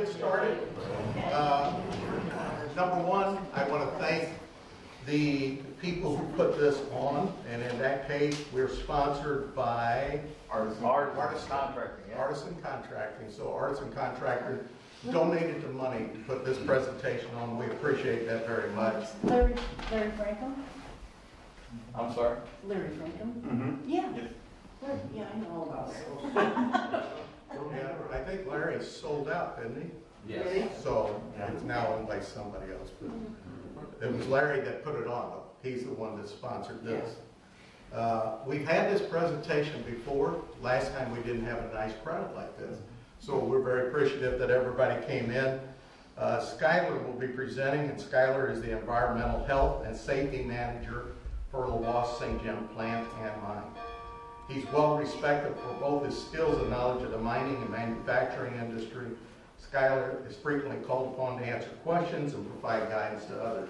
get started. Number one, I want to thank the people who put this on, and in that case, we're sponsored by Artisan Contracting. Yeah. Artisan Contracting. So Artisan Contractor donated the money to put this presentation on. We appreciate that very much. Larry Franklin? I'm sorry? Larry Franklin? Mm-hmm. Yeah. Yes. Yeah, I know all about it. Yeah, I think Larry sold out, didn't he? Yes. So it's now owned by somebody else. But it was Larry that put it on. He's the one that sponsored this. We've had this presentation before. Last time we didn't have a nice crowd like this. So we're very appreciative that everybody came in. Skylar will be presenting, and Skylar is the Environmental Health and Safety Manager for Lhoist St. John plant and mine. He's well respected for both his skills and knowledge of the mining and manufacturing industry. Skylar is frequently called upon to answer questions and provide guidance to others.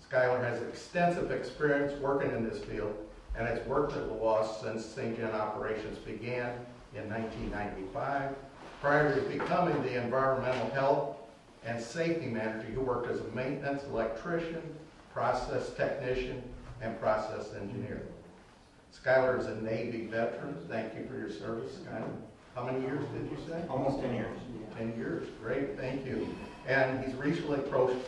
Skylar has extensive experience working in this field and has worked at Lhoist since St. John operations began in 1995. Prior to becoming the Environmental Health and Safety Manager, he worked as a maintenance electrician, process technician, and process engineer. Skylar is a Navy veteran. Thank you for your service, Skylar. How many years did you say? Almost 10 years. 10 years. Great, thank you. And he's recently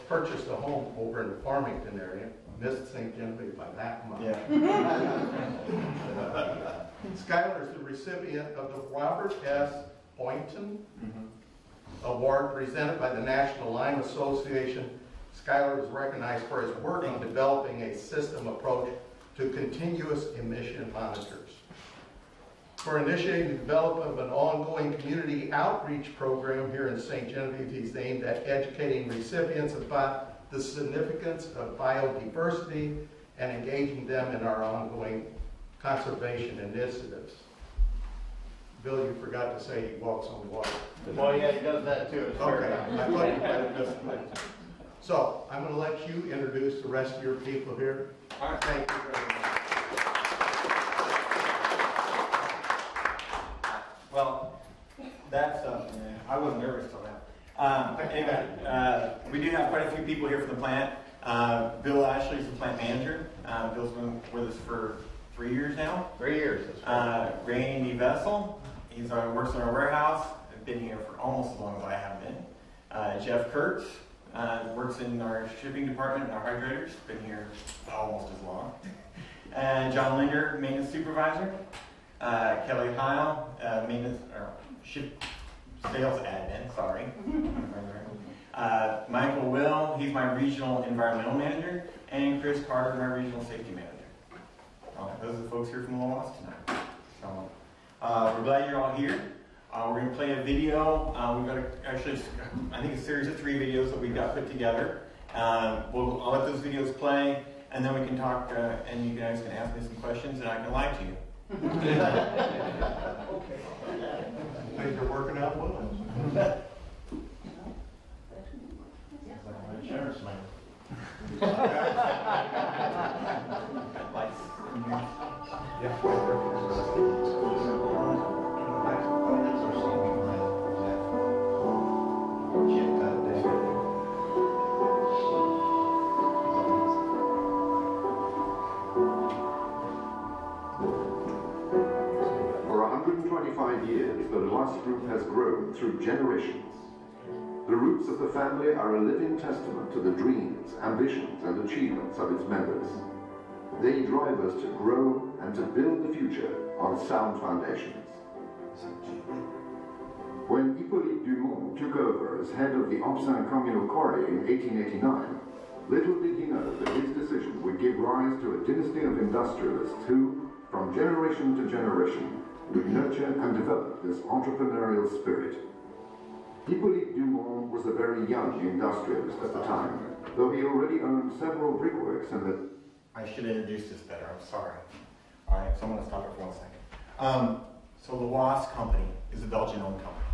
purchased a home over in the Farmington area. Missed St. Genevieve by that much. Yeah. Skylar is the recipient of the Robert S. Boynton Award presented by the National Lime Association. Skylar is recognized for his work on developing a system approach to continuous emission monitors. For initiating the development of an ongoing community outreach program here in St. Genevieve, he's aimed at educating recipients about the significance of biodiversity and engaging them in our ongoing conservation initiatives. Bill, you forgot to say he walks on water. Well, yeah, he does that too. It's Okay, I thought you might have missed it. So I'm going to let you introduce the rest of your people here. All right. Thank you very much. Well, that's I wasn't nervous till now. Anyway, we do have quite a few people here from the plant. Bill Ashley is the plant manager. Bill's been with us for 3 years now. 3 years. Randy Vessel, works in our warehouse. I've been here for almost as long as I have been. Jeff Kurtz works in our shipping department and our hydrators. Been here almost as long. And John Linder, maintenance supervisor. Kelly Heil, maintenance or ship sales admin. Sorry. Michael Will, he's my regional environmental manager, and Chris Carter, my regional safety manager. Those are the folks here from Lhoist tonight. So, we're glad you're all here. We're going to play a video. We've got I think a series of 3 videos that we've got put together. I'll let those videos play, and then we can talk, and you guys can ask me some questions, and I can lie to you. Okay. Things are working out well. Insurance man. For 125 years, the Lhoist Group has grown through generations. The roots of the family are a living testament to the dreams, ambitions, and achievements of its members. They drive us to grow and to build the future on sound foundations. When Hippolyte Dumont took over as head of the Opsin Communal Quarry in 1889, little did he know that his decision would give rise to a dynasty of industrialists who, from generation to generation, would nurture and develop this entrepreneurial spirit. Hippolyte Dumont was a very young industrialist at the time, though he already owned several brickworks and the... I should have introduced this better, I'm sorry. All right, so I'm going to stop it for 1 second. So the Lhoist company is a Belgian-owned company.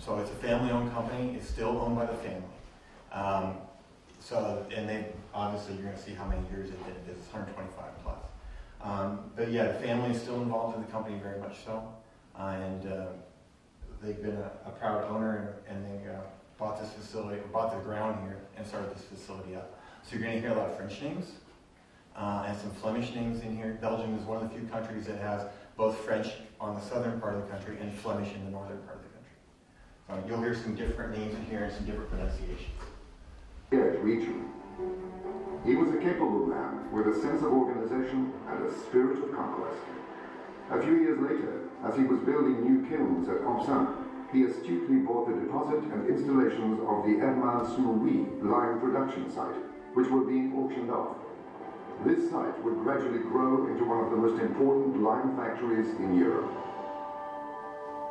So it's a family-owned company. It's still owned by the family. And they obviously you're going to see how many years it did. It's 125 plus. But yeah, the family is still involved in the company very much so. And they've been a proud owner, and they bought this facility, bought the ground here, and started this facility up. So you're going to hear a lot of French names and some Flemish names in here. Belgium is one of the few countries that has both French on the southern part of the country and Flemish in the northern part of the country. You'll hear some different names in here and some different pronunciations. Region. He was a capable man with a sense of organization and a spirit of conquest. A few years later, as he was building new kilns at Opsin, he astutely bought the deposit and installations of the Herman-sur-Oise lime production site, which were being auctioned off. This site would gradually grow into one of the most important lime factories in Europe.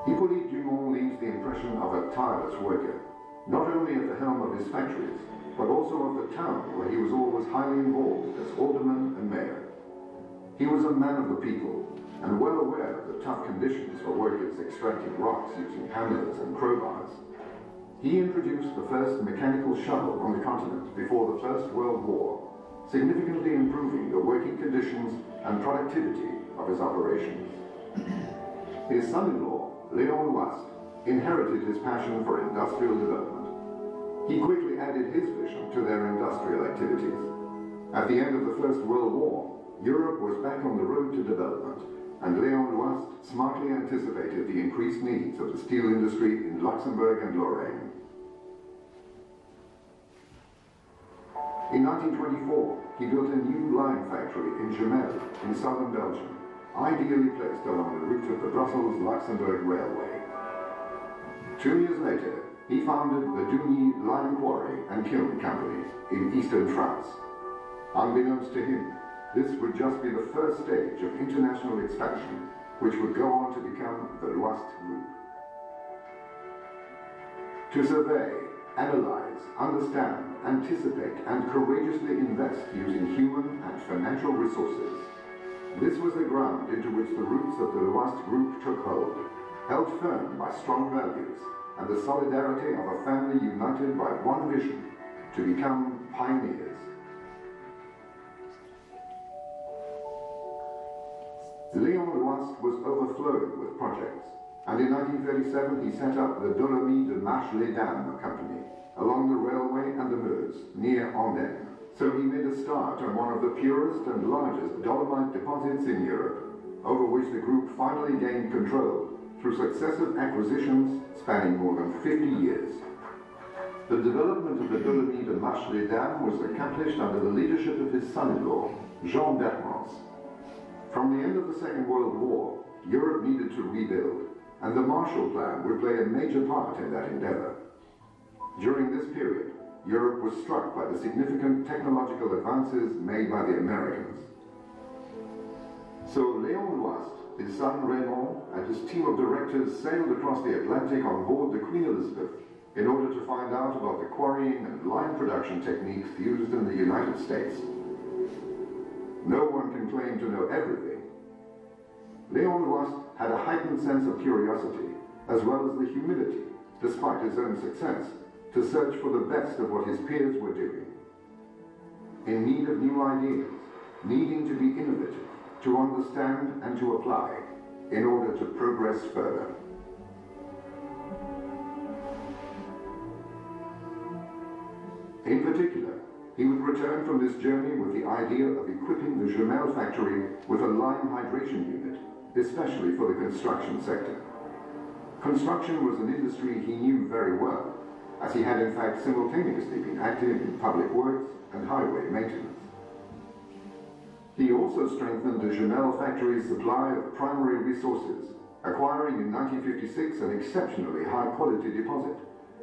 Hippolyte Dumont leaves the impression of a tireless worker, not only at the helm of his factories, but also of the town where he was always highly involved as alderman and mayor. He was a man of the people, and well aware of the tough conditions for workers extracting rocks using hammers and crowbars. He introduced the first mechanical shovel on the continent before the First World War, significantly improving the working conditions and productivity of his operations. His son-in-law, Léon Lhoist, inherited his passion for industrial development. He quickly added his vision to their industrial activities. At the end of the First World War, Europe was back on the road to development, and Léon Lhoist smartly anticipated the increased needs of the steel industry in Luxembourg and Lorraine. In 1924, he built a new lime factory in Jemelle, in southern Belgium, ideally placed along the route of the Brussels-Luxembourg Railway. 2 years later, he founded the Douny Lime Quarry and Kiln Company in eastern France. Unbeknownst to him, this would just be the first stage of international expansion, which would go on to become the Lhoist Group. To survey, analyze, understand, anticipate, and courageously invest using human and financial resources. This was the ground into which the roots of the Lhoist Group took hold, held firm by strong values and the solidarity of a family united by one vision, to become pioneers. Léon Lhoist was overflowing with projects, and in 1937 he set up the Dolomie de Marche-les-Dames company along the railway and the Meuse, near Andenne. So he made a start on one of the purest and largest dolomite deposits in Europe, over which the group finally gained control through successive acquisitions spanning more than 50 years. The development of the Dolomie de Marche-les-Dames was accomplished under the leadership of his son-in-law, Jean Bertmans. From the end of the Second World War, Europe needed to rebuild, and the Marshall Plan would play a major part in that endeavor. During this period, Europe was struck by the significant technological advances made by the Americans. So Léon Lhoist, his son Raymond, and his team of directors sailed across the Atlantic on board the Queen Elizabeth in order to find out about the quarrying and lime production techniques used in the United States. No one can claim to know everything. Léon Lhoist had a heightened sense of curiosity, as well as the humility, despite his own success, to search for the best of what his peers were doing. In need of new ideas, needing to be innovative, to understand and to apply, in order to progress further. In particular, he would return from this journey with the idea of equipping the Jemelle factory with a lime hydration unit, especially for the construction sector. Construction was an industry he knew very well, as he had in fact simultaneously been active in public works and highway maintenance. He also strengthened the Jemelle factory's supply of primary resources, acquiring in 1956 an exceptionally high-quality deposit,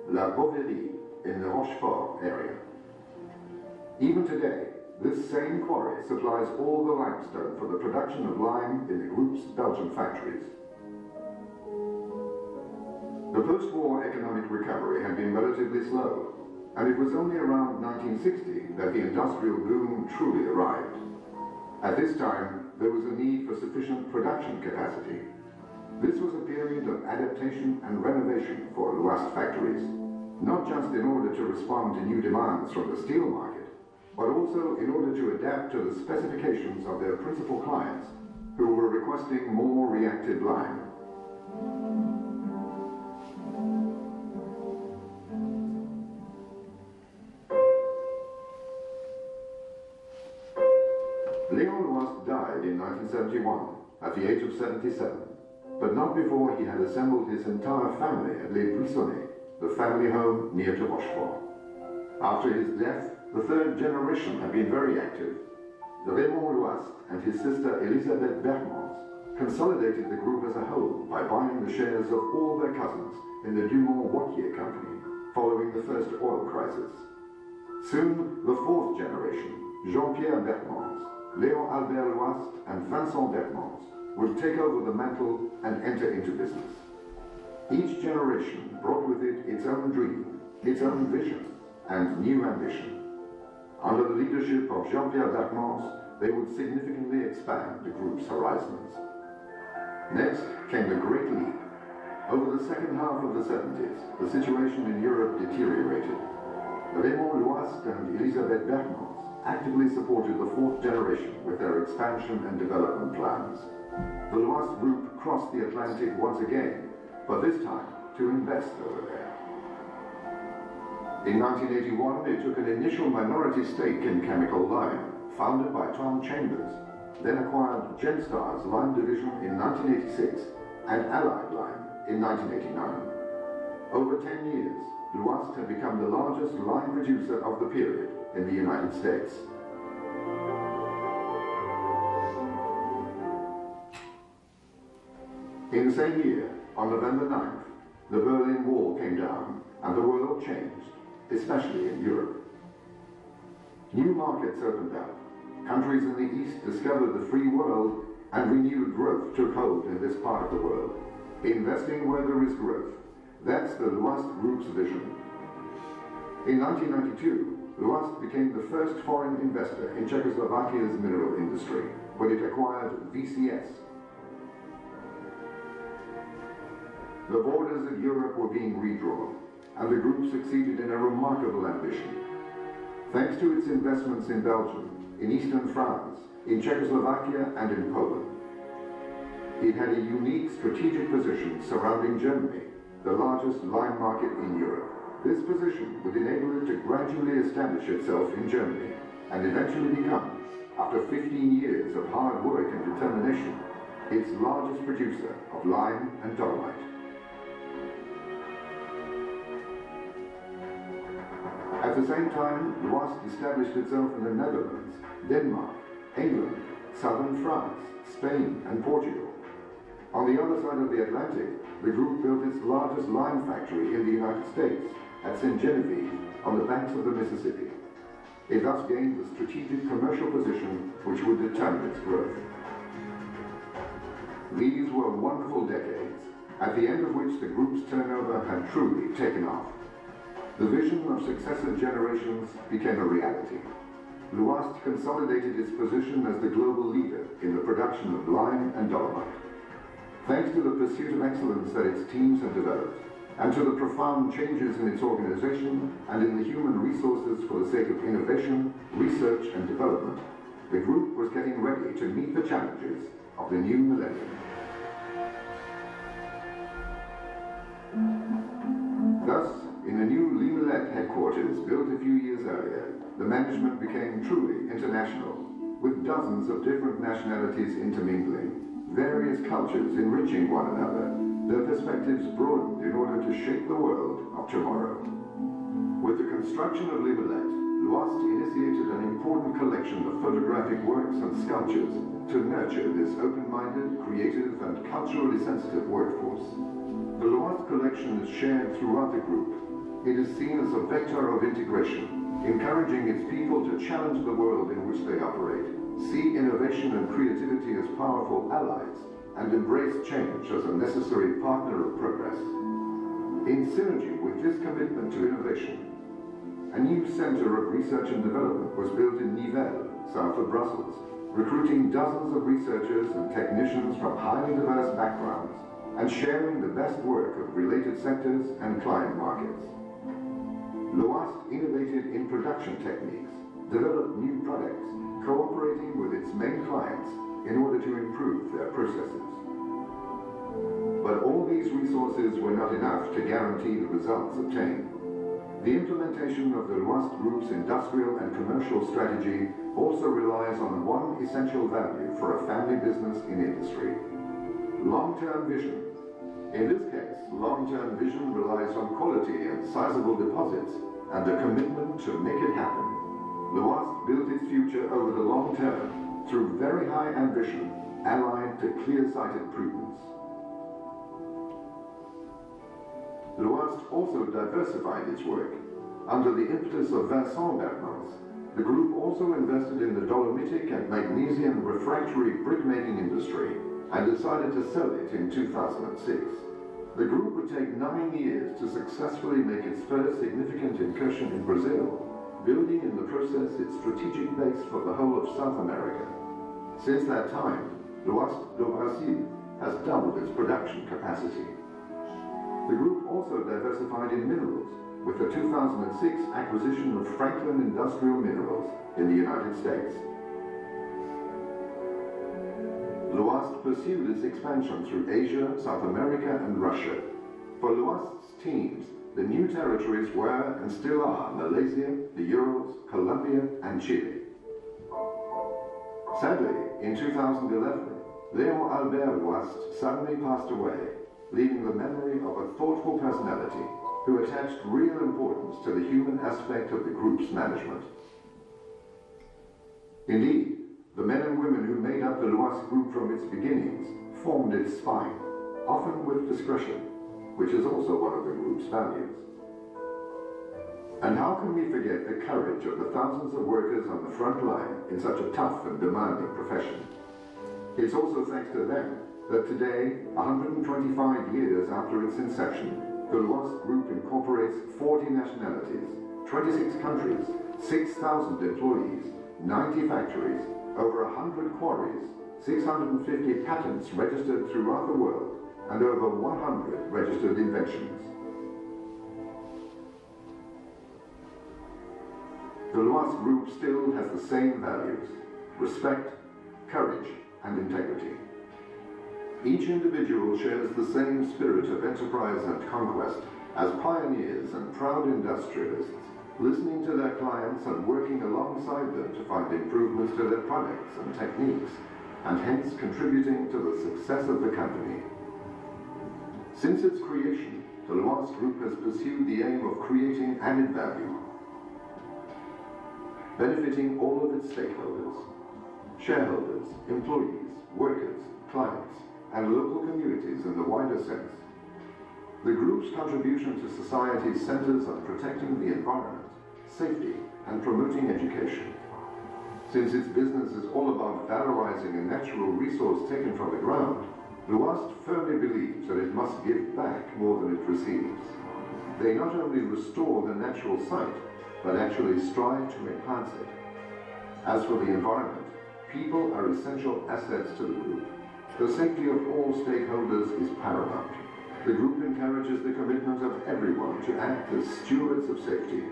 La Boverie, in the Rochefort area. Even today, this same quarry supplies all the limestone for the production of lime in the group's Belgian factories. The post-war economic recovery had been relatively slow, and it was only around 1960 that the industrial boom truly arrived. At this time, there was a need for sufficient production capacity. This was a period of adaptation and renovation for Lhoist factories, not just in order to respond to new demands from the steel market, but also in order to adapt to the specifications of their principal clients, who were requesting more reactive lime. Léon Lhoist died in 1971 at the age of 77, but not before he had assembled his entire family at Les Buissonnets, the family home near to Rochefort. After his death, the third generation had been very active. Raymond Lhoist and his sister Elisabeth Bermans consolidated the group as a whole by buying the shares of all their cousins in the Dumont-Wattier company following the first oil crisis. Soon, the fourth generation, Jean-Pierre Bermans, Léon Albert Lhoist and Vincent Bermans, would take over the mantle and enter into business. Each generation brought with it its own dream, its own vision, and new ambition. Under the leadership of Jean-Pierre Bermans, they would significantly expand the group's horizons. Next came the Great Leap. Over the second half of the 70s, the situation in Europe deteriorated. Raymond Lhoist and Elisabeth Bermans actively supported the fourth generation with their expansion and development plans. The Lhoist group crossed the Atlantic once again, but this time to invest over there. In 1981, they took an initial minority stake in Chemical Lime, founded by Tom Chambers, then acquired Genstar's lime division in 1986 and Allied Lime in 1989. Over 10 years, Lhoist had become the largest lime producer of the period in the United States. In the same year, on November 9th, the Berlin Wall came down and the world changed, especially in Europe. New markets opened up. Countries in the East discovered the free world, and renewed growth took hold in this part of the world. Investing where there is growth. That's the Lhoist Group's vision. In 1992, Lhoist became the first foreign investor in Czechoslovakia's mineral industry when it acquired VCS. The borders of Europe were being redrawn, and the group succeeded in a remarkable ambition. Thanks to its investments in Belgium, in eastern France, in Czechoslovakia and in Poland. It had a unique strategic position surrounding Germany, the largest lime market in Europe. This position would enable it to gradually establish itself in Germany and eventually become, after 15 years of hard work and determination, its largest producer of lime and dolomite. At the same time, Lhoist established itself in the Netherlands, Denmark, England, southern France, Spain and Portugal. On the other side of the Atlantic, the group built its largest lime factory in the United States, at St. Genevieve, on the banks of the Mississippi. It thus gained the strategic commercial position which would determine its growth. These were wonderful decades, at the end of which the group's turnover had truly taken off. The vision of successive generations became a reality. Lhoist consolidated its position as the global leader in the production of lime and dolomite. Thanks to the pursuit of excellence that its teams had developed, and to the profound changes in its organization and in the human resources for the sake of innovation, research and development, the group was getting ready to meet the challenges of the new millennium. Thus, in the new Limoillet headquarters built a few years earlier, the management became truly international, with dozens of different nationalities intermingling, various cultures enriching one another, their perspectives broadened in order to shape the world of tomorrow. With the construction of Limoillet, Lhoist initiated an important collection of photographic works and sculptures to nurture this open-minded, creative and culturally sensitive workforce. The Lhoist collection is shared throughout the group. It is seen as a vector of integration, encouraging its people to challenge the world in which they operate, see innovation and creativity as powerful allies, and embrace change as a necessary partner of progress. In synergy with this commitment to innovation, a new center of research and development was built in Nivelles, south of Brussels, recruiting dozens of researchers and technicians from highly diverse backgrounds, and sharing the best work of related sectors and client markets. Lhoist innovated in production techniques, developed new products, cooperating with its main clients in order to improve their processes. But all these resources were not enough to guarantee the results obtained. The implementation of the Lhoist Group's industrial and commercial strategy also relies on one essential value for a family business in industry: long-term vision. In this case, long-term vision relies on quality and sizable deposits and a commitment to make it happen. Lhoist built its future over the long term through very high ambition allied to clear-sighted prudence. Lhoist also diversified its work. Under the impetus of Vincent Bergmans, the group also invested in the dolomitic and magnesian refractory brick-making industry and decided to sell it in 2006. The group would take 9 years to successfully make its first significant incursion in Brazil, building in the process its strategic base for the whole of South America. Since that time, Lhoist do Brasil has doubled its production capacity. The group also diversified in minerals, with the 2006 acquisition of Franklin Industrial Minerals in the United States. Lhoist pursued its expansion through Asia, South America, and Russia. For Lhoist's teams, the new territories were and still are Malaysia, the Urals, Colombia, and Chile. Sadly, in 2011, Léon Albert Lhoist suddenly passed away, leaving the memory of a thoughtful personality who attached real importance to the human aspect of the group's management. Indeed, the men and women who made up the Lhoist Group from its beginnings formed its spine, often with discretion, which is also one of the group's values. And how can we forget the courage of the thousands of workers on the front line in such a tough and demanding profession? It's also thanks to them that today, 125 years after its inception, the Lhoist Group incorporates 40 nationalities, 26 countries, 6,000 employees, 90 factories, over 100 quarries, 650 patents registered throughout the world, and over 100 registered inventions. The Lhoist Group still has the same values: respect, courage, and integrity. Each individual shares the same spirit of enterprise and conquest as pioneers and proud industrialists, listening to their clients and working alongside them to find improvements to their products and techniques, and hence contributing to the success of the company. Since its creation, the Lhoist Group has pursued the aim of creating added value, benefiting all of its stakeholders: shareholders, employees, workers, clients, and local communities in the wider sense. The group's contribution to society centers on protecting the environment, safety, and promoting education. Since its business is all about valorizing a natural resource taken from the ground, Lhoist firmly believes that it must give back more than it receives. They not only restore the natural site, but actually strive to enhance it. As for the environment, people are essential assets to the group. The safety of all stakeholders is paramount. The group encourages the commitment of everyone to act as stewards of safety.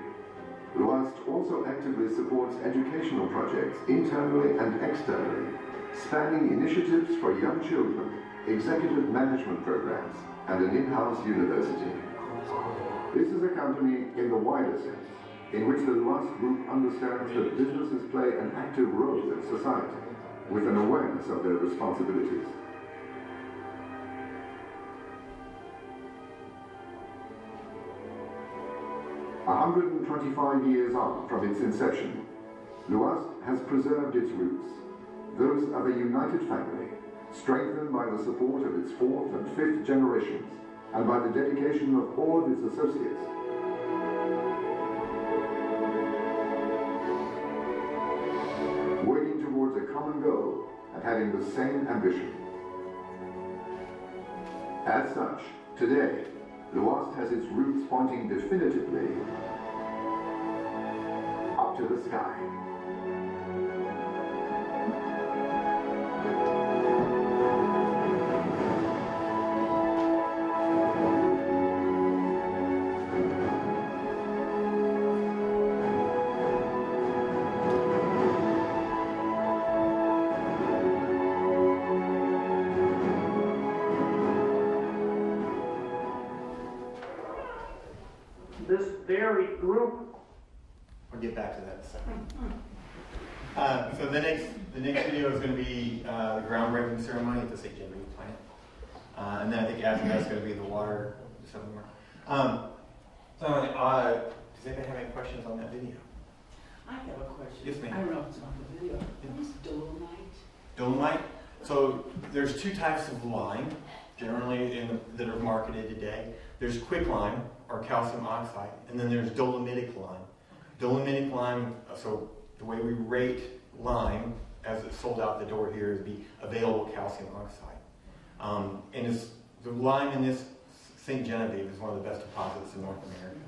Lhoist also actively supports educational projects internally and externally, spanning initiatives for young children, executive management programs, and an in-house university. This is a company in the wider sense, in which the Lhoist Group understands that businesses play an active role in society, with an awareness of their responsibilities. A 125 years on from its inception, Lhoist has preserved its roots, those of a united family, strengthened by the support of its fourth and fifth generations, and by the dedication of all of its associates. Working towards a common goal and having the same ambition. As such, today, Lhoist has its roots pointing definitively up to the sky. This very group? I'll get back to that in a second. So the next video is going to be the groundbreaking ceremony at the St. Genevieve plant. And then I think after that's going to be the water, something more. Does anybody have any questions on that video? I have a question. Yes, ma'am. I don't know if it's on the video. What is dolomite? Dolomite. So there's two types of lime, generally that are marketed today. There's quicklime, or calcium oxide, and then there's dolomitic lime. Dolomitic lime, so the way we rate lime as it's sold out the door here is be available calcium oxide. And the lime in this St. Genevieve is one of the best deposits in North America.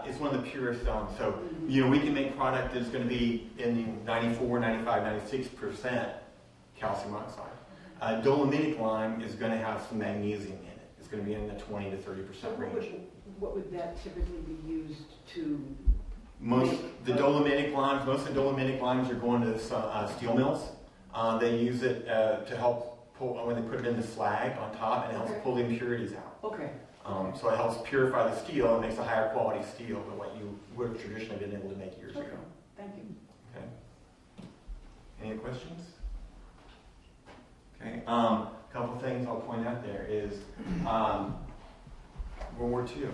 It's one of the purest stones. So, we can make product that's going to be in the 94, 95, 96% calcium oxide. Dolomitic lime is going to have some magnesium in it. It's going to be in the 20 to 30% range. What would that typically be used to? Most of the dolomitic limes are going to steel mills. They use it to help pull, when they put it in the slag on top, and it helps pull the impurities out. Okay. So it helps purify the steel and makes a higher quality steel than what you would have traditionally been able to make years ago. Thank you. Okay. Any questions? Okay. A couple of things I'll point out there is World War II.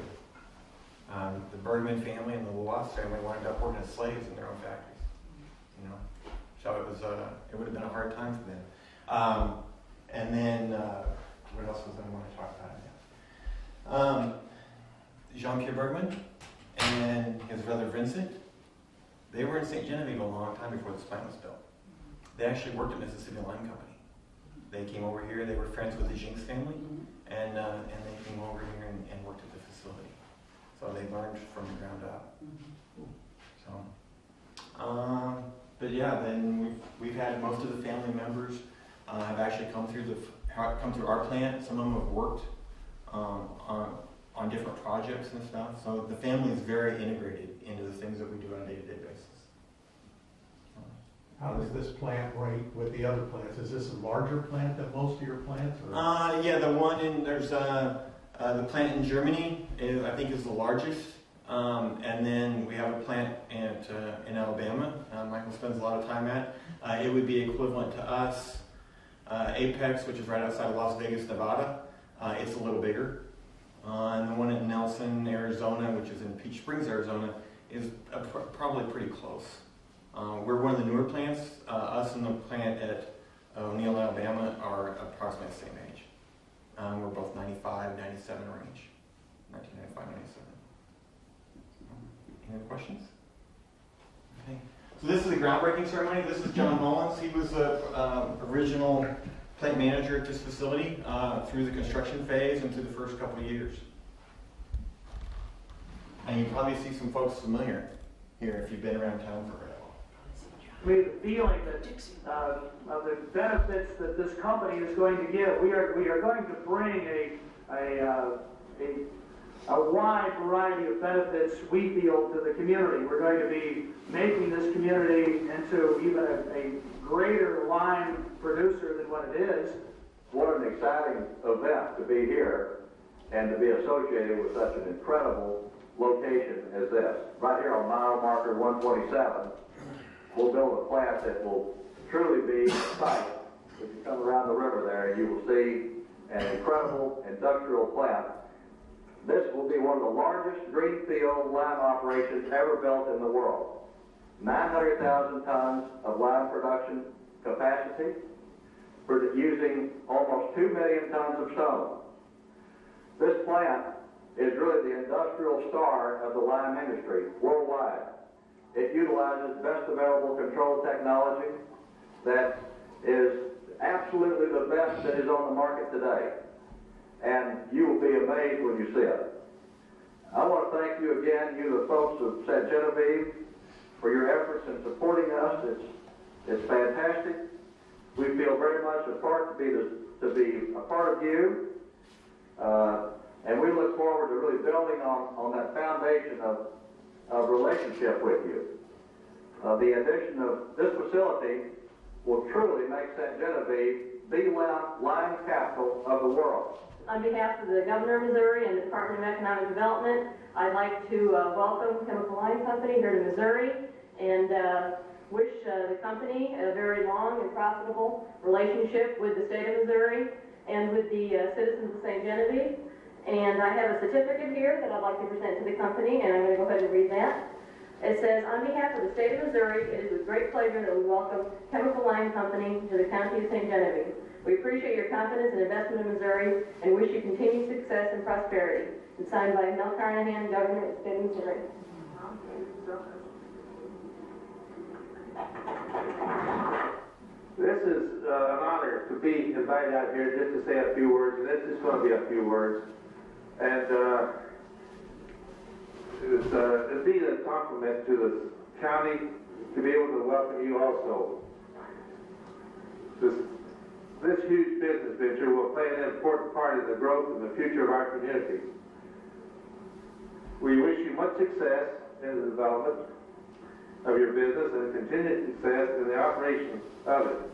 The Bergman family and the Lhoist family wound up working as slaves in their own factories. So it would have been a hard time for them. And then what else was I want to talk about? Jean-Pierre Bergman and his brother Vincent, they were in St. Genevieve a long time before this plant was built. They actually worked at Mississippi Lime Company. They came over here, they were friends with the Jinks family, and they came over here and worked at the facility. So they learned from the ground up. But yeah, then we've had most of the family members have actually come through our plant. Some of them have worked on different projects and stuff. So the family is very integrated into the things that we do on a day-to-day basis. How does this plant rate with the other plants? Is this a larger plant than most of your plants? Or? Yeah, there's the plant in Germany I think is the largest. And then we have a plant in Alabama. Michael spends a lot of time at. It would be equivalent to us. Apex, which is right outside of Las Vegas, Nevada. It's a little bigger. And the one in Nelson, Arizona, which is in Peach Springs, Arizona, is probably pretty close. We're one of the newer plants. Us and the plant at O'Neill, Alabama are approximately the same age. We're both 95, 97 range. 1995, 97. Any other questions? Okay. So this is the groundbreaking ceremony. This is John Mullins. He was the original plant manager at this facility through the construction phase and through the first couple of years. And you probably see some folks familiar here if you've been around town for a while. We have the feeling that of the benefits that this company is going to give. We are going to bring a wide variety of benefits we feel to the community. We're going to be making this community into even a greater lime producer than what it is. What an exciting event to be here and to be associated with such an incredible location as this. Right here on mile marker 127, we'll build a plant that will truly be a sight. If you come around the river there, you will see an incredible industrial plant. This will be one of the largest greenfield lime operations ever built in the world. 900,000 tons of lime production capacity, using almost 2 million tons of stone. This plant is really the industrial star of the lime industry worldwide. It utilizes best available control technology that is absolutely the best that is on the market today. And you will be amazed when you see it. I want to thank you again, you the folks of St. Genevieve, for your efforts in supporting us. It's fantastic. We feel very much a part to be a part of you. And we look forward to really building on that foundation of relationship with you. The addition of this facility will truly make St. Genevieve the lime capital of the world. On behalf of the Governor of Missouri and the Department of Economic Development, I'd like to welcome Chemical Line Company here to Missouri and wish the company a very long and profitable relationship with the state of Missouri and with the citizens of St. Genevieve. And I have a certificate here that I'd like to present to the company, and I'm going to go ahead and read that. It says, on behalf of the state of Missouri, it is with great pleasure that we welcome Chemical Line Company to the county of St. Genevieve. We appreciate your confidence and investment in Missouri and wish you continued success and prosperity. It's signed by Mel Carnahan, Governor of the state of Missouri. This is an honor to be invited out here just to say a few words, and this is going to be a few words. And it'd be a compliment to the county to be able to welcome you also. This huge business venture will play an important part in the growth and the future of our community. We wish you much success in the development of your business and continued success in the operation of it.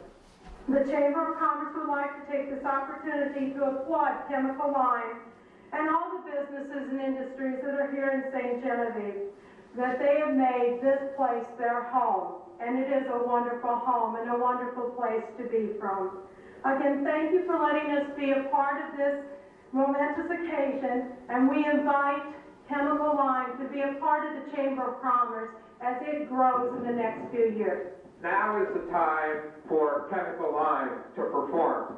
The Chamber of Commerce would like to take this opportunity to applaud Chemical Line and all the businesses and industries that are here in St. Genevieve, that they have made this place their home. And it is a wonderful home and a wonderful place to be from. Again, thank you for letting us be a part of this momentous occasion, and we invite Chemical Line to be a part of the Chamber of Commerce as it grows in the next few years. Now is the time for Chemical Line to perform.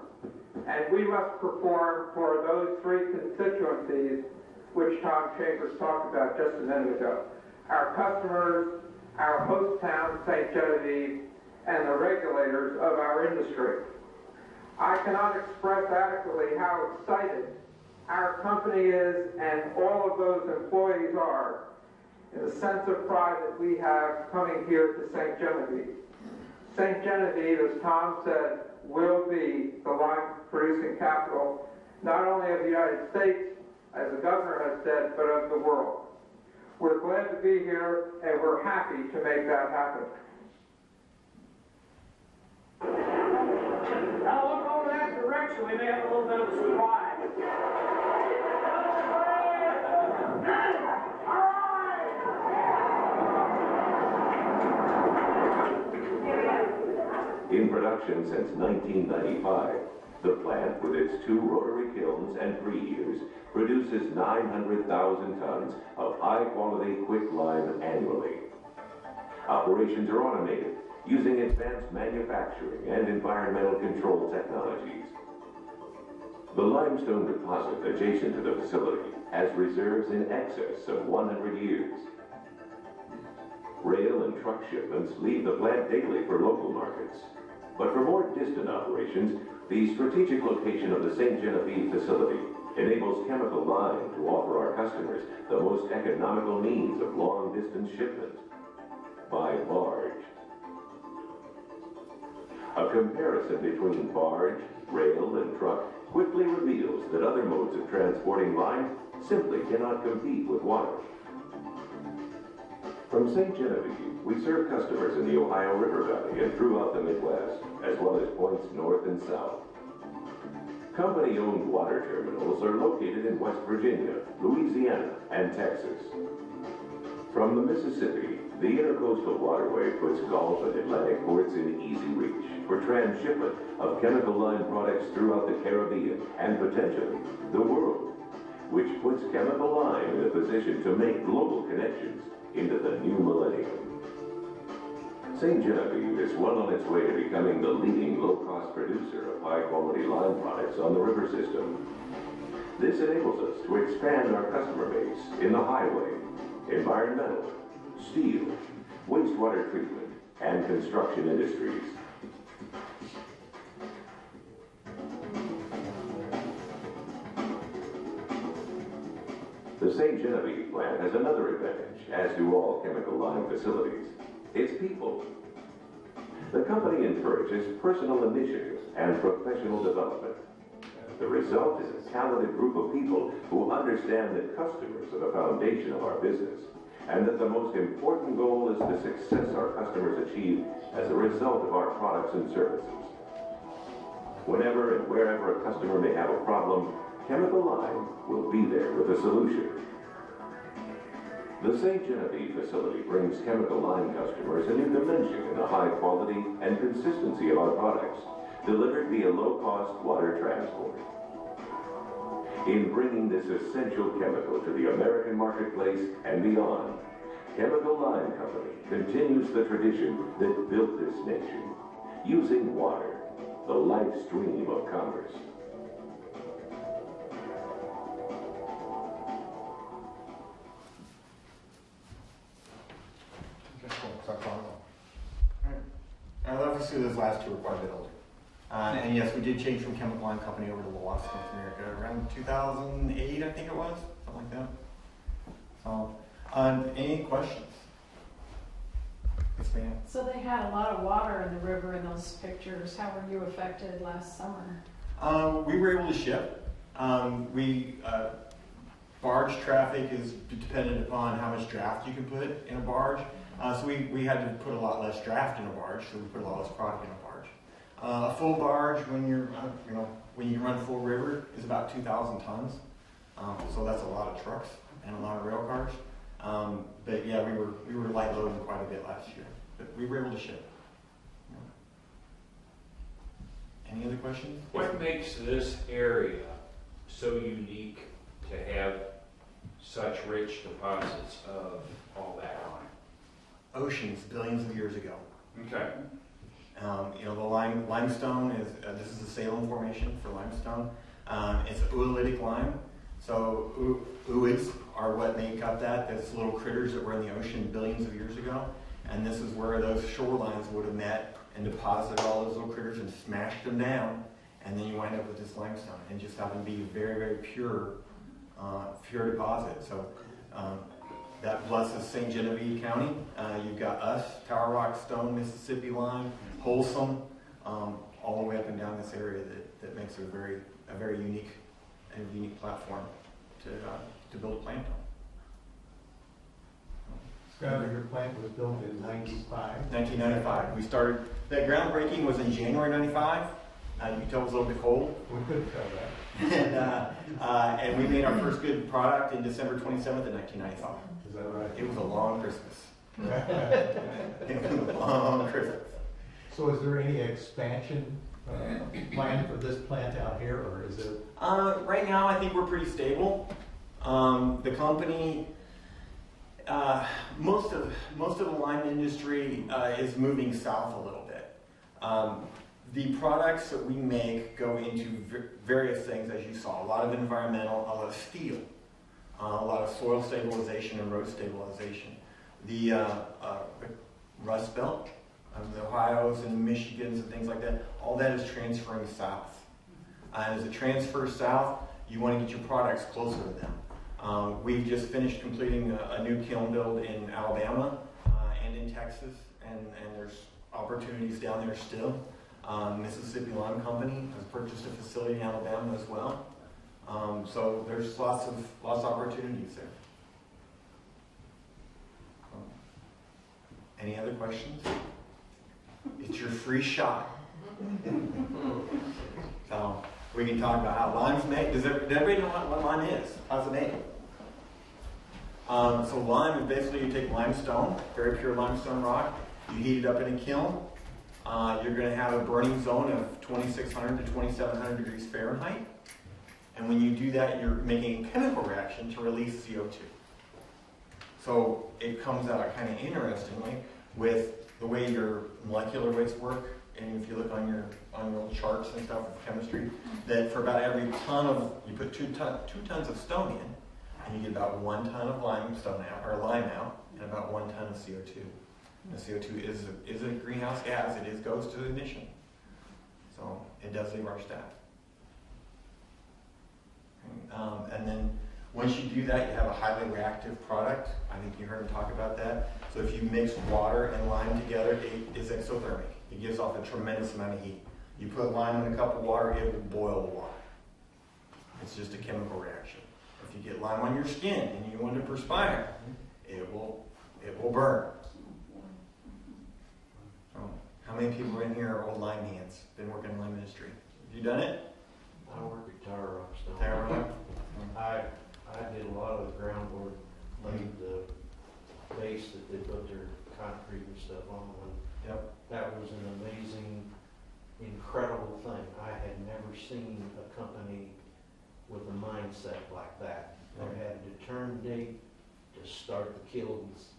And we must perform for those three constituencies which Tom Chambers talked about just a minute ago. Our customers, our host town, St. Genevieve, and the regulators of our industry. I cannot express adequately how excited our company is and all of those employees are in the sense of pride that we have coming here to St. Genevieve. St. Genevieve, as Tom said, will be the lime producing capital, not only of the United States, as the governor has said, but of the world. We're glad to be here, and we're happy to make that happen. Now look over that direction. We may have a little bit of a surprise. In production since 1995, the plant, with its 2 rotary kilns and preheaters, produces 900,000 tons of high-quality quicklime annually. Operations are automated, using advanced manufacturing and environmental control technologies. The limestone deposit adjacent to the facility has reserves in excess of 100 years. Rail and truck shipments leave the plant daily for local markets. But for more distant operations, the strategic location of the St. Genevieve facility enables Chemical Line to offer our customers the most economical means of long-distance shipment by barge. A comparison between barge, rail, and truck quickly reveals that other modes of transporting lime simply cannot compete with water. From St. Genevieve, we serve customers in the Ohio River Valley and throughout the Midwest, as well as points north and south. Company-owned water terminals are located in West Virginia, Louisiana, and Texas. From the Mississippi, the Intercoastal Waterway puts Gulf and Atlantic ports in easy reach for transshipment of Chemical Line products throughout the Caribbean and potentially the world, which puts Chemical Line in a position to make global connections into the new millennium. St. Genevieve is well on its way to becoming the leading low-cost producer of high-quality lime products on the river system. This enables us to expand our customer base in the highway, environmental, steel, wastewater treatment, and construction industries. The St. Genevieve plant has another advantage, as do all Chemical Line facilities. Its people. The company encourages personal initiative and professional development. The result is a talented group of people who understand that customers are the foundation of our business, and that the most important goal is the success our customers achieve as a result of our products and services. Whenever and wherever a customer may have a problem, Chemical Lime will be there with a solution. The St. Genevieve facility brings Chemical Lime customers a new dimension in the high quality and consistency of our products, delivered via low-cost water transport. In bringing this essential chemical to the American marketplace and beyond, Chemical Lime Company continues the tradition that built this nation, using water, the life stream of commerce. Obviously, those last two are quite a bit older. And yes, we did change from Chemical Lime Company over to Lhoist North America around 2008, I think it was, something like that. So, any questions? Yes, ma'am. So they had a lot of water in the river in those pictures. How were you affected last summer? We were able to ship. Barge traffic is dependent upon how much draft you can put in a barge. So we had to put a lot less draft in a barge, so we put a lot less product in a barge. A full barge, when you run full river, is about 2,000 tons. So that's a lot of trucks and a lot of rail cars. But yeah, we were light loading quite a bit last year, but we were able to ship. Any other questions? What makes this area so unique to have such rich deposits of all that on it? Oceans, billions of years ago. Okay. The limestone is, this is the Salem Formation for limestone. It's oolitic lime. So ooids are what make up that. Those little critters that were in the ocean billions of years ago. And this is where those shorelines would have met and deposited all those little critters and smashed them down. And then you wind up with this limestone. And just happen to be very, very pure deposit. So that blesses St. Genevieve County. You've got us, Tower Rock, Stone, Mississippi Lime, Wholesome, all the way up and down this area that makes it a very unique platform to build a plant on. Scott, your plant was built in 1995. We started, that groundbreaking was in January 95. You can tell it was a little bit cold. We couldn't tell that. And we made our first good product in December 27th of 1995. Is that right? It was a long Christmas. It was a long Christmas. So is there any expansion plan for this plant out here, or is it? Right now, I think we're pretty stable. The company, most of the lime industry is moving south a little bit. The products that we make go into various things, as you saw. A lot of environmental, a lot of steel, a lot of soil stabilization and road stabilization. The Rust Belt, the Ohios and Michigans and things like that, all that is transferring south. And as it transfers south, you want to get your products closer to them. We've just finished completing a new kiln build in Alabama and in Texas, and there's opportunities down there still. Mississippi Lime Company has purchased a facility in Alabama as well. So there's lots of opportunities there. Any other questions? It's your free shot. So we can talk about how lime's made. Does everybody know what lime is? How's it made? So lime is basically you take limestone, very pure limestone rock, you heat it up in a kiln. You're going to have a burning zone of 2,600 to 2,700 degrees Fahrenheit. And when you do that, you're making a chemical reaction to release CO2. So it comes out kind of interestingly with the way your molecular weights work. And if you look on your little charts and stuff of chemistry, that for about every ton of, you put two tons of stone in, and you get about 1 ton of limestone out, or lime out, and about 1 ton of CO2. And the CO2 is a greenhouse gas. It goes to emission. So it does leave our staff. And then once you do that, you have a highly reactive product. I think you heard him talk about that. So if you mix water and lime together, it is exothermic. It gives off a tremendous amount of heat. You put lime in a cup of water, it will boil the water. It's just a chemical reaction. If you get lime on your skin and you want to perspire, it will burn. How many people in here are old lime hands? Been working in the lime industry? Have you done it? I work at Tower Rock. Tower Rock. they put their concrete and stuff on. Yep. That was an amazing, incredible thing. I had never seen a company with a mindset like that. They had a determined date to start the kilns,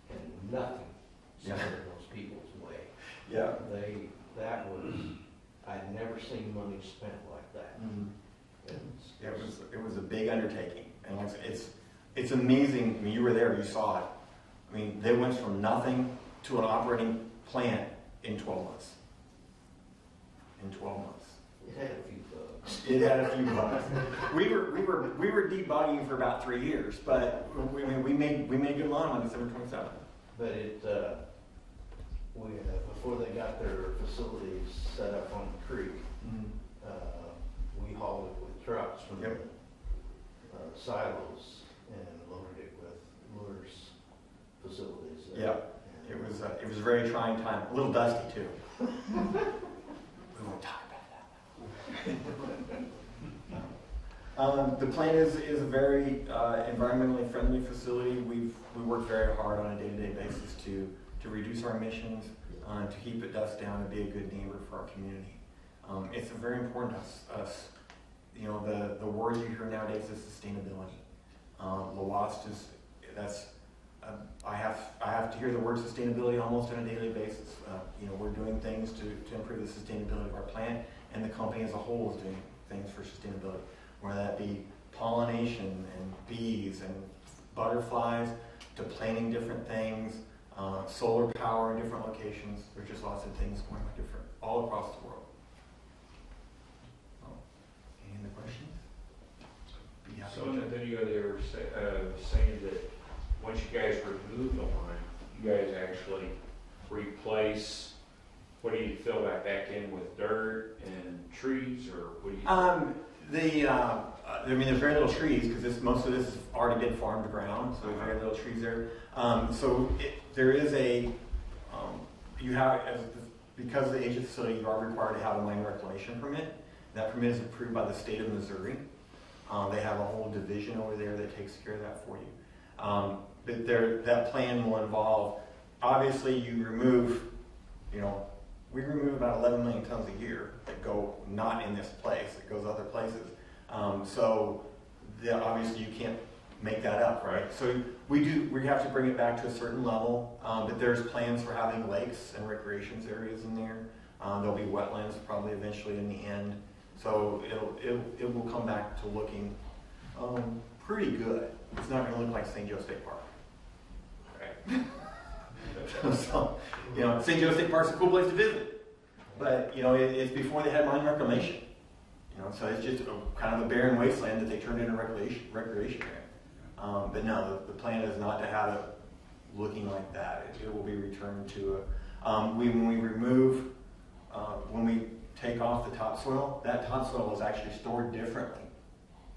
and nothing stood in those people's way. Yeah. That was, I'd never seen money spent like that. Mm-hmm. It was a big undertaking, and like I said, it's amazing. I mean, you were there, you saw it. I mean, they went from nothing to an operating plant in 12 months. In 12 months. It had a few bugs. It had a few bugs. We were debugging for about 3 years, but we made good money on December 27th. But before they got their facilities set up on the creek, we hauled it with trucks from the silos and loaded it with Lhoist facilities. Yep. It was a very trying time. A little dusty too. We won't talk about that. The plant is a very environmentally friendly facility. We work very hard on a day-to-day basis to reduce our emissions, to keep it dust down, and be a good neighbor for our community. It's very important to us. You know, the word you hear nowadays is sustainability. Lhoist is I have to hear the word sustainability almost on a daily basis. You know, we're doing things to improve the sustainability of our plant, and the company as a whole is doing things for sustainability, whether that be pollination and bees and butterflies, to planting different things, solar power in different locations. There's just lots of things going on different all across the world. Any other questions? So in the video they were saying that once you guys remove the line, you guys actually replace, what do you fill that back in with, dirt and trees, or what do you I mean, there's very little trees because most of this has already been farmed ground, so there's very little trees there. There is because of the age of the facility, you are required to have a mine reclamation permit. That permit is approved by the state of Missouri. They have a whole division over there that takes care of that for you. But that plan will involve, obviously we remove about 11 million tons a year that go not in this place, it goes other places. Obviously you can't make that up, right? So we have to bring it back to a certain level, but there's plans for having lakes and recreations areas in there. There'll be wetlands probably eventually in the end. So it will come back to looking pretty good. It's not going to look like St. Joe State Park. Right? So, St. Joe State Park's a cool place to visit, but it's before they had mine reclamation. So it's just kind of a barren wasteland that they turned into recreation area. But no, the plan is not to have it looking like that. It will be returned to when we take off the topsoil, that topsoil is actually stored differently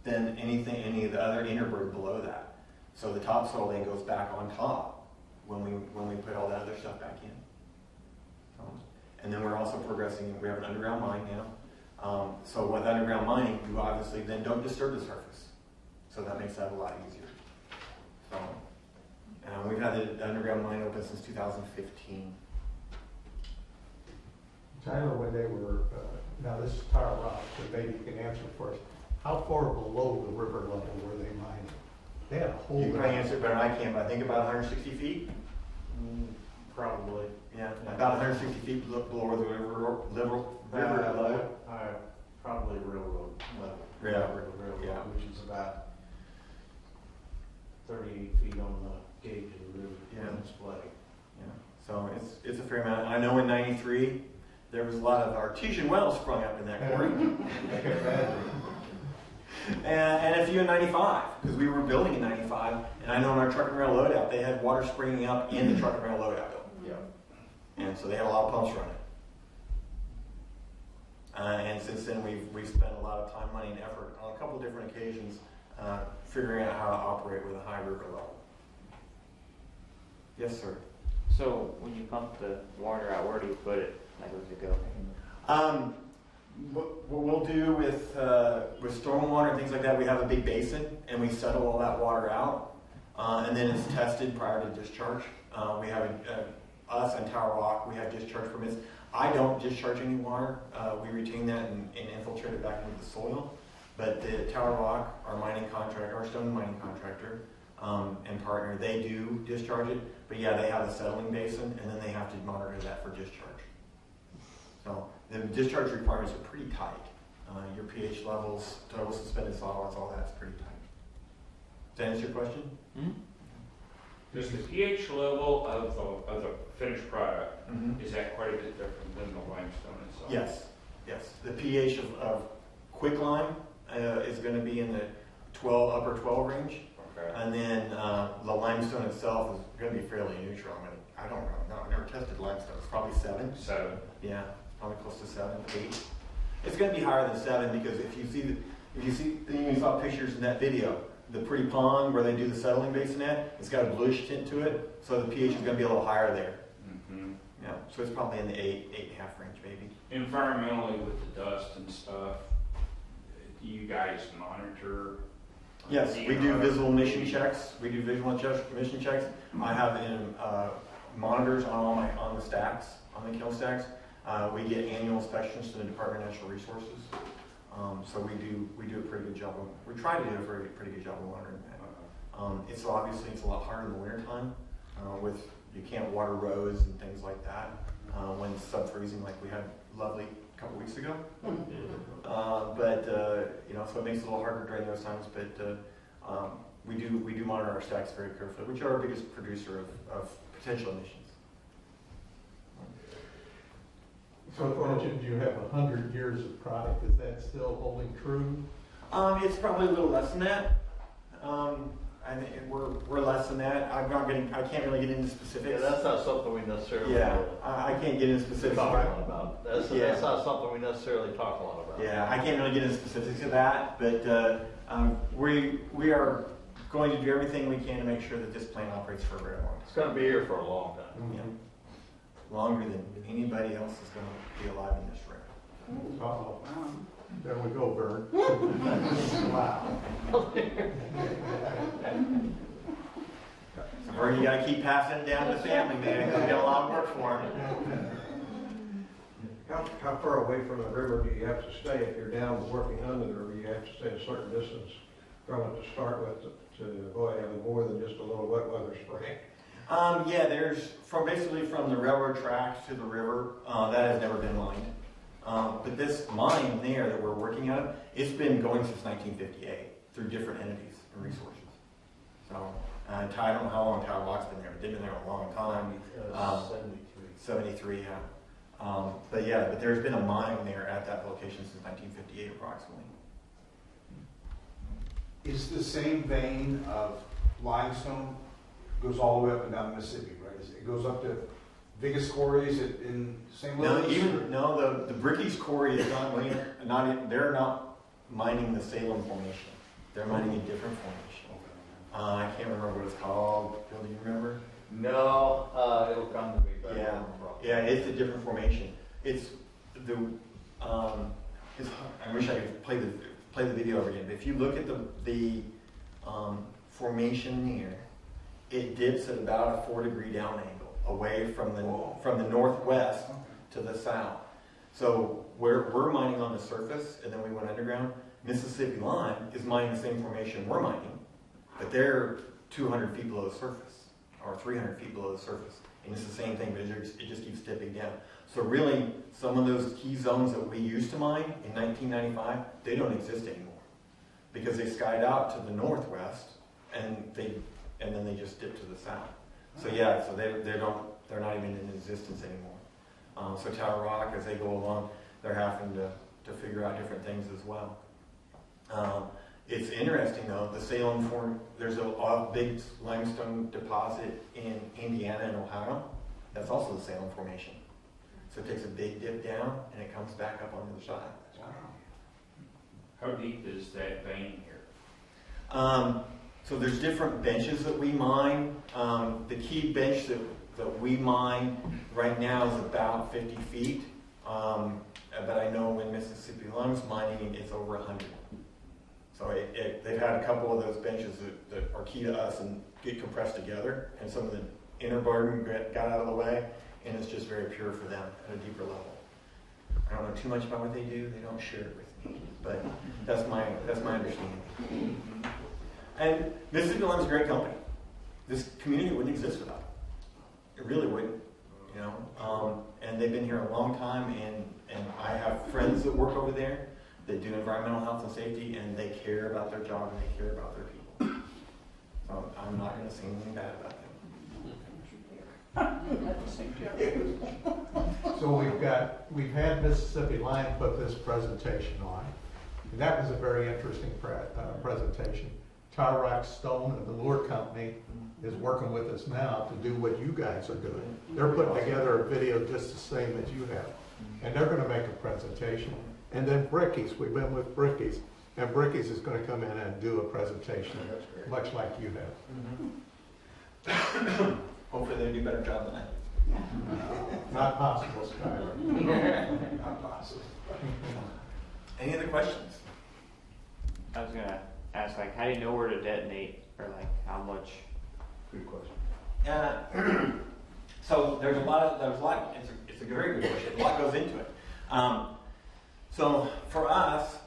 than any of the other innerberg below that. So the topsoil then goes back on top when we put all that other stuff back in. And then we're also progressing. We have an underground mine now. So with underground mining, you obviously then don't disturb the surface. So that makes that a lot easier. So we've had the underground mine open since 2015. I know when they were, now this is tar rock, but maybe you can answer for us. How far below the river level were they mining? They had a whole... You can answer it better than I can, but I think about 160 feet. Probably. Yeah, about 160 feet below the river level. Probably railroad level. Yeah. Which is about 38 feet on the gauge of the river. Yeah. Display. Yeah. So it's a fair amount. I know in '93 there was a lot of artesian wells sprung up in that quarry. and a few in '95 because we were building in '95, and I know in our truck and rail loadout they had water springing up in the truck and rail loadout building. Yeah. And so they had a lot of pumps running. And since then, we've spent a lot of time, money, and effort on a couple of different occasions figuring out how to operate with a high river level. Yes, sir. So when you pump the water out, where do you put it? Like, where does it go? What we'll do with stormwater and things like that, we have a big basin, and we settle all that water out. and then it's tested prior to discharge. We have us and Tower Rock. We have discharge permits. I don't discharge any water. We retain that and infiltrate it back into the soil. But the Tower Rock, our mining contractor, our stone mining contractor, and partner, they do discharge it. But yeah, they have a settling basin, and then they have to monitor that for discharge. So the discharge requirements are pretty tight. Your pH levels, total suspended solids, all that's pretty tight. Does that answer your question? Mm-hmm. Does the pH level of the finished product, is that quite a bit different than the limestone itself? Yes, yes. The pH of quicklime is going to be in the upper 12 range. Okay. And then the limestone itself is going to be fairly neutral. I don't know. I've never tested limestone. It's probably 7. 7. Yeah, probably close to 7, 8. It's going to be higher than 7 because if you saw pictures in that video, the pretty pond where they do the settling basin at, it's got a bluish tint to it, so the pH is going to be a little higher there. Mm-hmm. Yeah, so it's probably in the 8.5 range, maybe. Environmentally, with the dust and stuff, do you guys monitor? Yes, we do visual emission checks. We do visual emission checks. I have monitors on the stacks, on the kill stacks. We get annual inspections to the Department of Natural Resources. So we do a pretty good job of, we try to do a pretty good job of monitoring that. It's obviously a lot harder in the wintertime you can't water roads and things like that when it's sub-freezing like we had lovely a couple weeks ago. So it makes it a little harder during those times, but we do monitor our stacks very carefully, which are our biggest producer of potential emissions. So you mentioned you have 100 years of product. Is that still holding true? It's probably a little less than that. I think we're less than that. I can't really get into specifics. Yeah, that's not something we necessarily. Yeah, I can't get into specifics. Talk a lot about. That's not something we necessarily talk a lot about. Yeah, I can't really get into specifics of that, but we are going to do everything we can to make sure that this plant operates for a very long time. It's going to be here for a long time. Mm-hmm. Yeah. Longer than anybody else is going to be alive in this room. Uh-oh. There we go, Bert. Wow. So Bert, you got to keep passing it down to the family, man, because we got a lot of work for him. How far away from the river do you have to stay? If you're down working under the river, you have to stay a certain distance from it to start with to avoid having more than just a little wet weather spray. Yeah, there's basically from the railroad tracks to the river, that has never been mined. But this mine there that we're working on, it's been going since 1958 through different entities and resources. So, I don't know how long Tower Rock's been there, but they've been there a long time. 73, yeah. But there's been a mine there at that location since 1958 approximately. Is the same vein of limestone goes all the way up and down the Mississippi, right? It goes up to biggest quarries in St. Louis? The Bricky's quarry is they're not mining the Salem formation. They're mining a different formation. I can't remember what it's called. Bill, do you remember? No, it'll come to me. But Yeah, it's a different formation. It's the. I wish I could play the video over again. But if you look at the formation here, it dips at about a 4-degree down angle away from the northwest to the south. So we're mining on the surface, and then we went underground. Mississippi Lime is mining the same formation we're mining, but they're 200 feet below the surface, or 300 feet below the surface. And it's the same thing, but it just keeps dipping down. So really, some of those key zones that we used to mine in 1995, they don't exist anymore because they skied out to the northwest, and then they just dip to the south. So yeah, so they're not even in existence anymore. So Tower Rock, as they go along, they're having to figure out different things as well. It's interesting though, the Salem there's a big limestone deposit in Indiana and Ohio. That's also the Salem Formation. So it takes a big dip down and it comes back up on the other side. Wow. How deep is that vein here? So there's different benches that we mine. The key bench that we mine right now is about 50 feet. But I know when Mississippi Lime's mining, it's over 100. So they've had a couple of those benches that are key to us and get compressed together, and some of the inner burden got out of the way, and it's just very pure for them at a deeper level. I don't know too much about what they do. They don't share it with me, but that's my understanding. And Mississippi Lime's a great company. This community wouldn't exist without it. It really wouldn't, you know. And they've been here a long time, and I have friends that work over there that do environmental health and safety, and they care about their job and they care about their people. So I'm not going to say anything bad about them. So we've had Mississippi Lime put this presentation on, and that was a very interesting presentation. Tar Rock Stone and the Lure Company is working with us now to do what you guys are doing. They're putting together a video just the same as you have, and they're going to make a presentation. And then Bricky's, we've been with Bricky's, and Bricky's is going to come in and do a presentation, much like you have. Hopefully they do a better job than I do. Not possible, Skyler. Not possible. Any other questions? I was gonna ask, like, how do you know where to detonate, or like how much? Good question. So there's a lot. It's a very good question. A lot goes into it. So for us,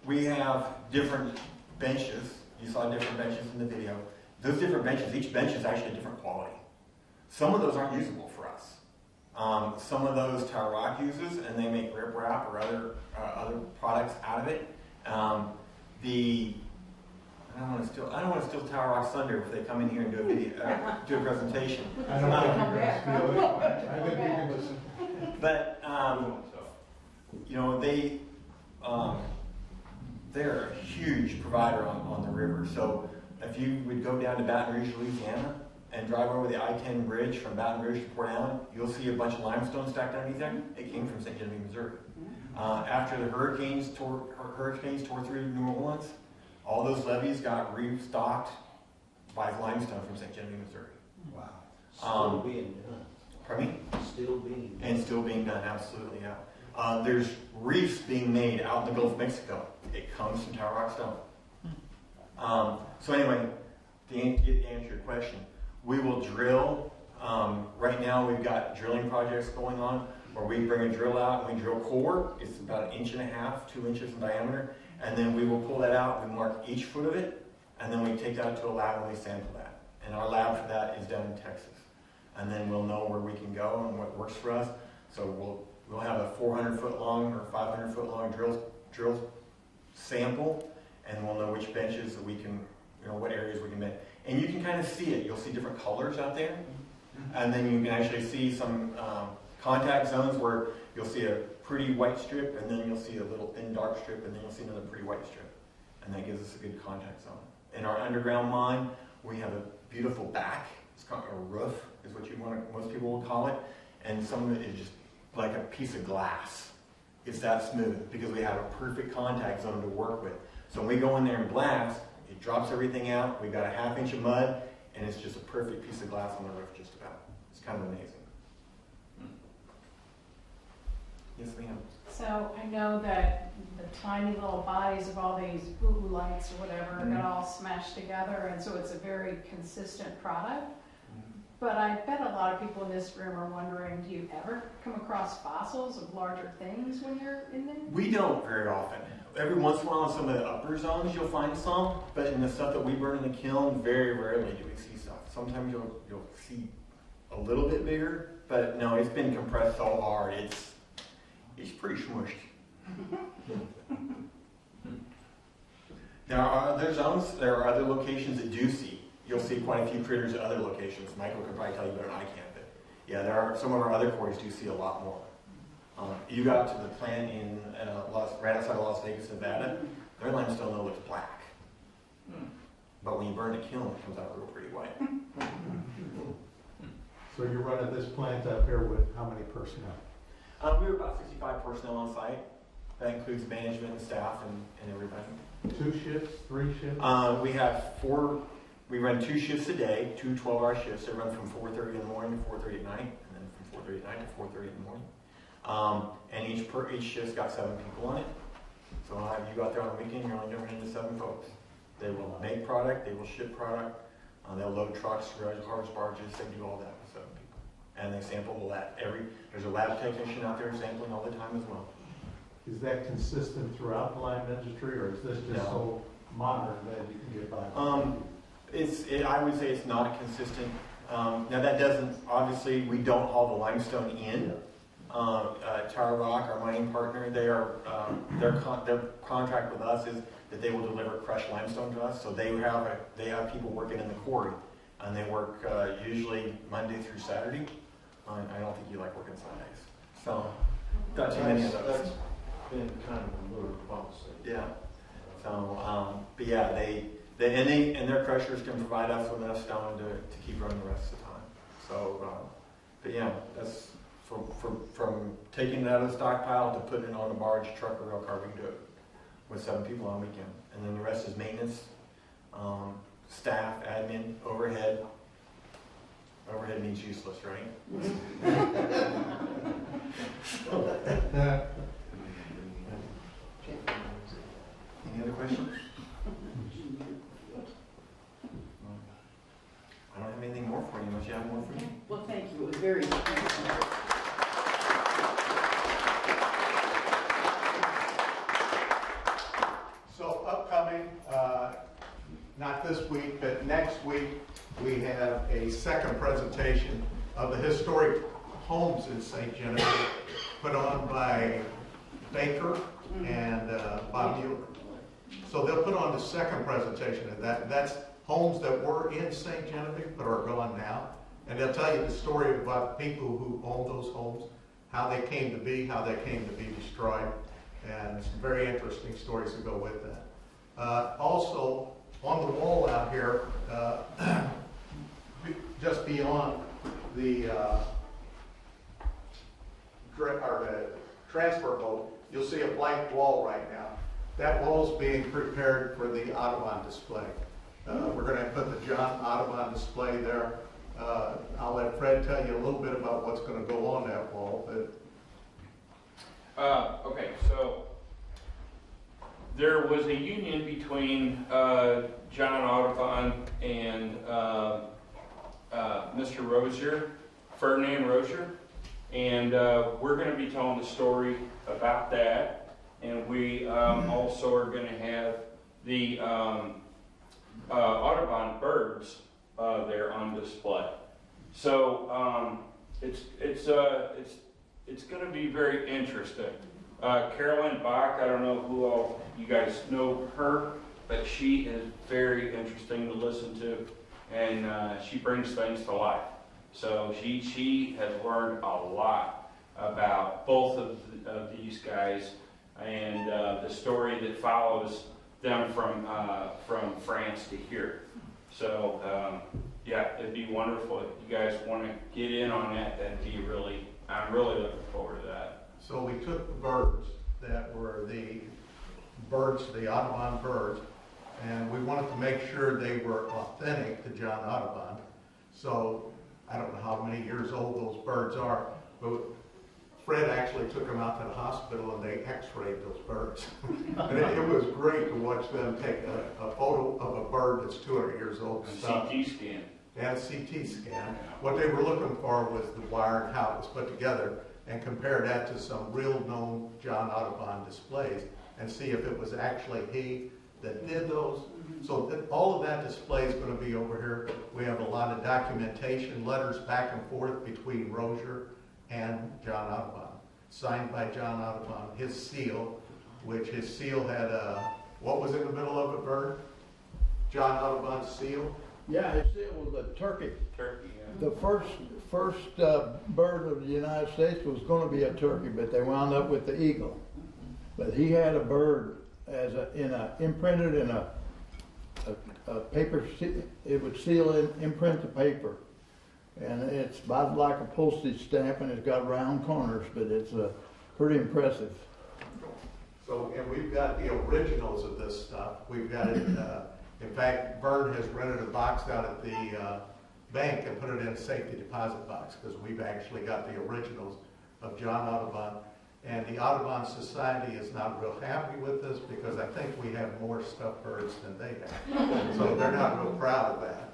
we have different benches. You saw different benches in the video. Those different benches, each bench is actually a different quality. Some of those aren't usable for us. Some of those Tar Rock uses, and they make riprap or other products out of it. I don't want to steal Tar Rock's thunder if they come in here and do a video, do a presentation. I don't think you're going to steal it. I think you can listen. But you know, they're a huge provider on the river. So if you would go down to Baton Rouge, Louisiana, and drive over the I-10 bridge from Baton Rouge to Port Allen, you'll see a bunch of limestone stacked underneath there. It came from St. Genevieve, Missouri. After the hurricanes tore through New Orleans, all those levees got restocked by limestone from St. Genevieve, Missouri. Wow. Still being done. Pardon me? Still being done. And still being done, absolutely, yeah. There's reefs being made out in the Gulf of Mexico. It comes from Tar Rock stone. So anyway, to answer your question, we will drill. Right now we've got drilling projects going on where we bring a drill out and we drill core. It's about 1.5 inches, 2 inches in diameter. And then we will pull that out, we mark each foot of it, and then we take that to a lab and we sample that. And our lab for that is down in Texas. And then we'll know where we can go and what works for us. So we'll have a 400-foot long or 500-foot long drill sample, and we'll know which benches that we can, you know, what areas we can make. And you can kind of see it. You'll see different colors out there. And then you can actually see some contact zones where you'll see a pretty white strip, and then you'll see a little thin dark strip, and then you'll see another pretty white strip. And that gives us a good contact zone. In our underground mine, we have a beautiful back. It's called a roof, is what most people will call it. And some of it is just like a piece of glass. It's that smooth because we have a perfect contact zone to work with. So when we go in there and blast, it drops everything out. We've got a 1/2 inch of mud, and it's just a perfect piece of glass on the roof, just about. It's kind of amazing. Yes, ma'am. So I know that the tiny little bodies of all these boo lights or whatever got all smashed together, and so it's a very consistent product. But I bet a lot of people in this room are wondering, do you ever come across fossils of larger things when you're in there? We don't very often. Every once in a while in some of the upper zones you'll find some, but in the stuff that we burn in the kiln, very rarely do we see stuff. Sometimes you'll see a little bit bigger, but no, it's been compressed so hard, it's pretty smushed. There are other zones, there are other locations that do see. You'll see quite a few critters at other locations. Michael could probably tell you better than I can, but yeah, there are some of our other quarries do see a lot more. You got to the plant in right outside of Las Vegas, Nevada. Their limestone though looks black, but when you burn the kiln, it comes out real pretty white. So you're running this plant up here with how many personnel? We were about 65 personnel on site. That includes management and staff and everybody. 2 shifts, 3 shifts? We have 4. We run 2 shifts a day, 2 12-hour shifts. They run from 4:30 in the morning to 4:30 at night, and then from 4:30 at night to 4:30 in the morning. And each shift's got 7 people on it. So if you go out there on the weekend, you're only doing it to 7 folks. They will make product, they will ship product, they'll load trucks, harvest barges, they do all that with 7 people. And they sample the lab. There's a lab technician out there sampling all the time as well. Is that consistent throughout the lime industry, or is this just so modern that you can get by? I would say it's not consistent. Now that doesn't, obviously, we don't haul the limestone in. Tower Rock, our mining partner, their contract with us is that they will deliver crushed limestone to us. So they have people working in the quarry, and they work usually Monday through Saturday. I don't think you like working Sundays, so got too many of those. That's been kind of a little policy. Yeah. So, but yeah, and their crushers can provide us with enough stone to keep running the rest of the time. So, but yeah, that's from taking it out of the stockpile to putting it on a barge, truck, or rail car. We can do it with 7 people on a weekend, and then the rest is maintenance, staff, admin, overhead. Overhead means useless, right? Any other questions? I don't have anything more for you unless you have more for me. Well, thank you. It was very interesting. So upcoming, not this week, but next week, we have a second presentation of the historic homes in St. Genevieve, put on by Baker and Bob Mueller. So they'll put on the second presentation of that. That's homes that were in St. Genevieve but are gone now. And they'll tell you the story about people who owned those homes, how they came to be, how they came to be destroyed, and some very interesting stories to go with that. Also, on the wall out here, just beyond the transfer boat, you'll see a blank wall right now. That wall's being prepared for the Audubon display. We're going to put the John Audubon display there. I'll let Fred tell you a little bit about what's going to go on that wall. Okay, so there was a union between John Audubon and Mr. Rozier, Ferdinand Rozier, and we're going to be telling the story about that. And we also are going to have the Audubon birds there on display. So it's going to be very interesting. Carolyn Bach, I don't know who all you guys know her, but she is very interesting to listen to, and she brings things to life. So she has learned a lot about both of these guys and the story that follows them from France to here. So yeah, it'd be wonderful if you guys want to get in on that. I'm really looking forward to that. So we took the birds that were the Audubon birds, and we wanted to make sure they were authentic to John Audubon. So I don't know how many years old those birds are, but Fred actually took them out to the hospital and they x-rayed those birds. And it was great to watch them take a photo of a bird that's 200 years old. And CT scan. And CT scan. What they were looking for was the wire and how it was put together, and compare that to some real known John Audubon displays and see if it was actually he that did those. So all of that display is going to be over here. We have a lot of documentation, letters back and forth between Rozier and John Audubon, signed by John Audubon, his seal, which his seal had what was in the middle of it, Bert? John Audubon's seal? Yeah, his seal was a turkey. Turkey, yeah. The first bird of the United States was going to be a turkey, but they wound up with the eagle. But he had a bird imprinted in a paper. It would seal and imprint the paper, and it's about like a postage stamp, and it's got round corners, but it's pretty impressive. So, and we've got the originals of this stuff. We've got it. In fact, Vern has rented a box out at the bank and put it in a safety deposit box because we've actually got the originals of John Audubon. And the Audubon Society is not real happy with this because I think we have more stuffed birds than they have. So they're not real proud of that.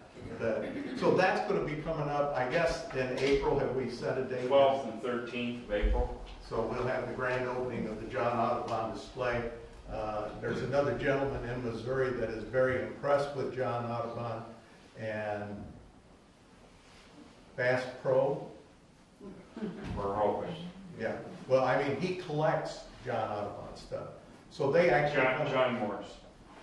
So that's going to be coming up, I guess, in April. Have we set a date? 12th and 13th of April. So we'll have the grand opening of the John Audubon display. There's another gentleman in Missouri that is very impressed with John Audubon, and Bass Pro. We're hoping. Yeah. Well, I mean, he collects John Audubon stuff. So they actually John Morris.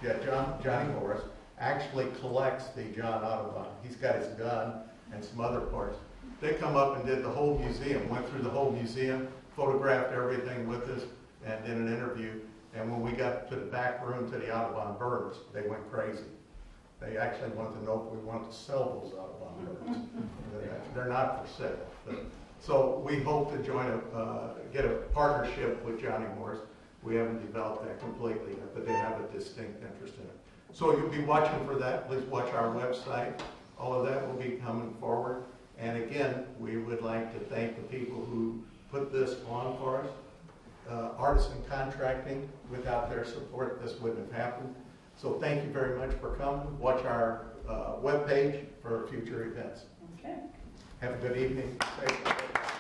Yeah, Johnny Morris actually collects the John Audubon. He's got his gun and some other parts. They come up and did the whole museum, went through the whole museum, photographed everything with us, and did an interview. And when we got to the back room to the Audubon birds, they went crazy. They actually wanted to know if we wanted to sell those Audubon birds. They're not for sale. So we hope to get a partnership with Johnny Morris. We haven't developed that completely yet, but they have a distinct interest in it. So you'll be watching for that. Please watch our website. All of that will be coming forward. And again, we would like to thank the people who put this on for us. Artisan Contracting, without their support, this wouldn't have happened. So thank you very much for coming. Watch our webpage for future events. Okay. Have a good evening. Stay safe.